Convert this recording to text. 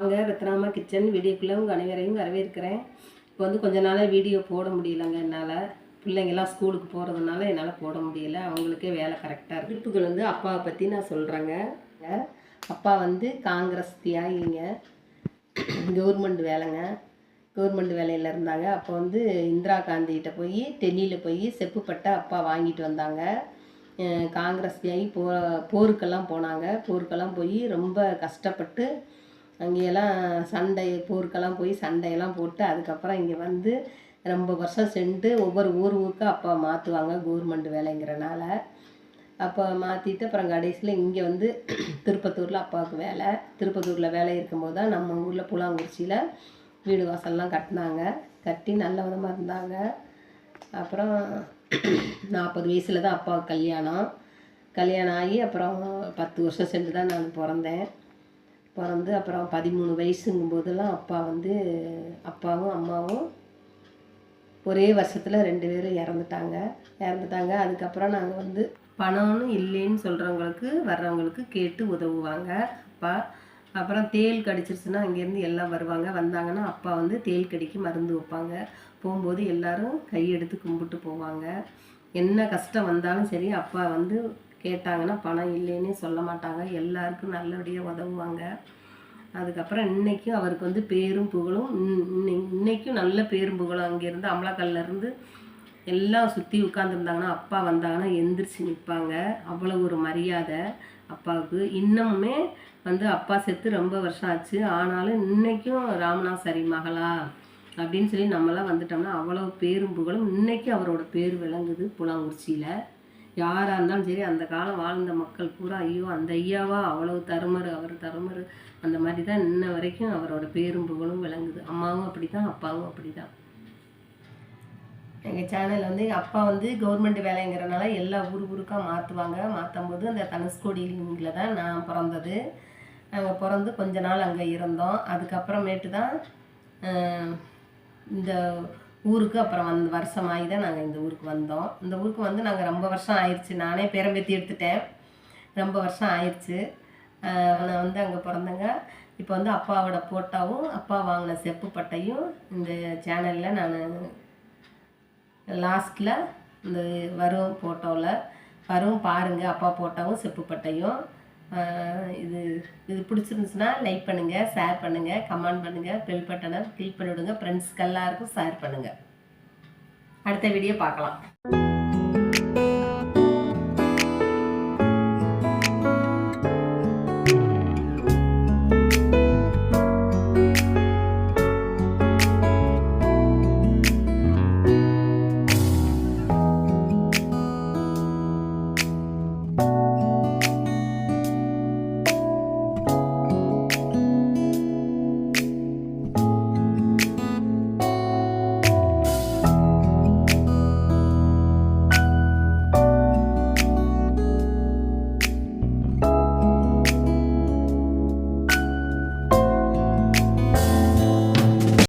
வாங்க ரத்னாமா கிச்சன் வீடியோக்குள்ளே உங்கள் அனைவரையும் வரவேற்கிறேன். இப்போ வந்து கொஞ்ச நாளாக வீடியோ போட முடியலைங்க. என்னால் பிள்ளைங்கள்லாம் ஸ்கூலுக்கு போகிறதுனால என்னால் போட முடியலை. அவங்களுக்கே வேலை கரெக்டாக இருக்குது. குறிப்புகள் வந்து அப்பாவை பற்றி நான் சொல்கிறேங்க. அப்பா வந்து காங்கிரஸ் தியாகிங்க, கவர்மெண்ட் வேலைங்க, கவர்மெண்ட் வேலையில் இருந்தாங்க. அப்போ வந்து இந்திரா காந்திகிட்ட போய் டெல்லியில் போய் செப்பு பட்டை அப்பா வாங்கிட்டு வந்தாங்க. காங்கிரஸ் தியாகி போருக்கெல்லாம் போனாங்க. போருக்கெல்லாம் போய் ரொம்ப கஷ்டப்பட்டு அங்கேயெல்லாம் போருக்கெல்லாம் போய் சண்டையெல்லாம் போட்டு அதுக்கப்புறம் இங்கே வந்து ரொம்ப வருஷம் சென்று ஒவ்வொரு ஊருக்கு அப்பா மாற்றுவாங்க கவர்மெண்ட் வேலைங்கிறனால. அப்போ மாற்றிட்டு அப்புறம் கடைசியில் இங்கே வந்து திருப்பத்தூரில் அப்பாவுக்கு வேலை. திருப்பத்தூரில் வேலை இருக்கும்போது தான் நம்ம ஊரில் புலாங்குறிச்சியில் வீடு வாசல்லாம் கட்டினாங்க. கட்டி நல்ல விதமாக இருந்தாங்க. அப்புறம் 40 வயசில் தான் அப்பாவுக்கு கல்யாணம் ஆகி அப்புறம் 10 வருஷம் சென்று தான் நான் பிறந்து அப்புறம் 13 வயசுங்கும் போதெல்லாம் அப்பாவும் அம்மாவும் ஒரே வருஷத்தில் 2 பேரும் இறந்துட்டாங்க. அதுக்கப்புறம் நாங்கள் வந்து பணம்னு இல்லைன்னு சொல்கிறவங்களுக்கு வர்றவங்களுக்கு கேட்டு உதவுவாங்க அப்பா. அப்புறம் தேள் கடிச்சிருச்சுன்னா அங்கேருந்து எல்லாம் வந்தாங்கன்னா அப்பா வந்து தேள் கடிக்கு மருந்து வைப்பாங்க. போகும்போது எல்லோரும் கையெடுத்து கும்பிட்டு போவாங்க. என்ன கஷ்டம் வந்தாலும் சரி அப்பா வந்து கேட்டாங்கன்னா பணம் இல்லைன்னே சொல்ல மாட்டாங்க. எல்லாருக்கும் நல்லபடியாக உதவுவாங்க. அதுக்கப்புறம் இன்றைக்கும் அவருக்கு வந்து பேரும் புகழும் இன்றைக்கும் நல்ல பேரும் புகழும். அங்கேருந்து அமலாக்கல்லேருந்து எல்லாம் சுற்றி உட்காந்துருந்தாங்கன்னா அப்பா வந்தாங்கன்னா எந்திரிச்சு நிற்பாங்க. அவ்வளோ ஒரு மரியாதை அப்பாவுக்கு. இன்னமுமே வந்து அப்பா செத்து ரொம்ப வருஷம் ஆச்சு. ஆனாலும் இன்றைக்கும் ராமநாசரி மகளா அப்படின்னு சொல்லி நம்மளாம் வந்துட்டோம்னா அவ்வளோ பேரும் புகழும் இன்றைக்கும் அவரோட பேர் விளங்குது புலாங்குறிச்சியில். யாராக இருந்தாலும் சரி அந்த காலம் வாழ்ந்த மக்கள் பூரா ஐயோ அந்த ஐயாவா அவ்வளவு அவர் தருமர் அந்த மாதிரி தான் இன்ன வரைக்கும் அவரோட பேரும் புகழும் விளங்குது. அம்மாவும் அப்படி தான், அப்பாவும் அப்படி தான். எங்கள் சேனல் வந்து எங்கள் அப்பா வந்து கவர்மெண்ட் வேலைங்கிறனால எல்லா ஊருக்காக மாற்றும் போது அந்த தனுஷ்கோடியில் தான் நான் பிறந்தது. நாங்கள் பிறந்து கொஞ்ச நாள் அங்கே இருந்தோம். அதுக்கப்புறமேட்டு தான் இந்த ஊருக்கு அப்புறம் வருஷமாகி தான் நாங்கள் இந்த ஊருக்கு வந்தோம். இந்த ஊருக்கு வந்து நாங்கள் ரொம்ப வருஷம் ஆயிடுச்சு. நானே பேரம்பேத்தி எடுத்துட்டேன். ரொம்ப வருஷம் ஆயிடுச்சு. நான் வந்து அங்கே பிறந்தேங்க. இப்போ வந்து அப்பாவோட போட்டோவும் அப்பா வாங்கின செப்பு பட்டையும் இந்த சேனலில் நான் லாஸ்ட்டில் இந்த வரும் பாருங்கள். அப்பா போட்டோவும் செப்பு பட்டையும். இது பிடிச்சிருந்துச்சுன்னா லைக் பண்ணுங்கள், ஷேர் பண்ணுங்கள், கமெண்ட் பண்ணுங்கள், பெல் பட்டனை கிளிக் பண்ணிவிடுங்க. ஃப்ரெண்ட்ஸ்க்கு எல்லாருக்கும் ஷேர் பண்ணுங்கள். அடுத்த வீடியோ பார்க்கலாம்.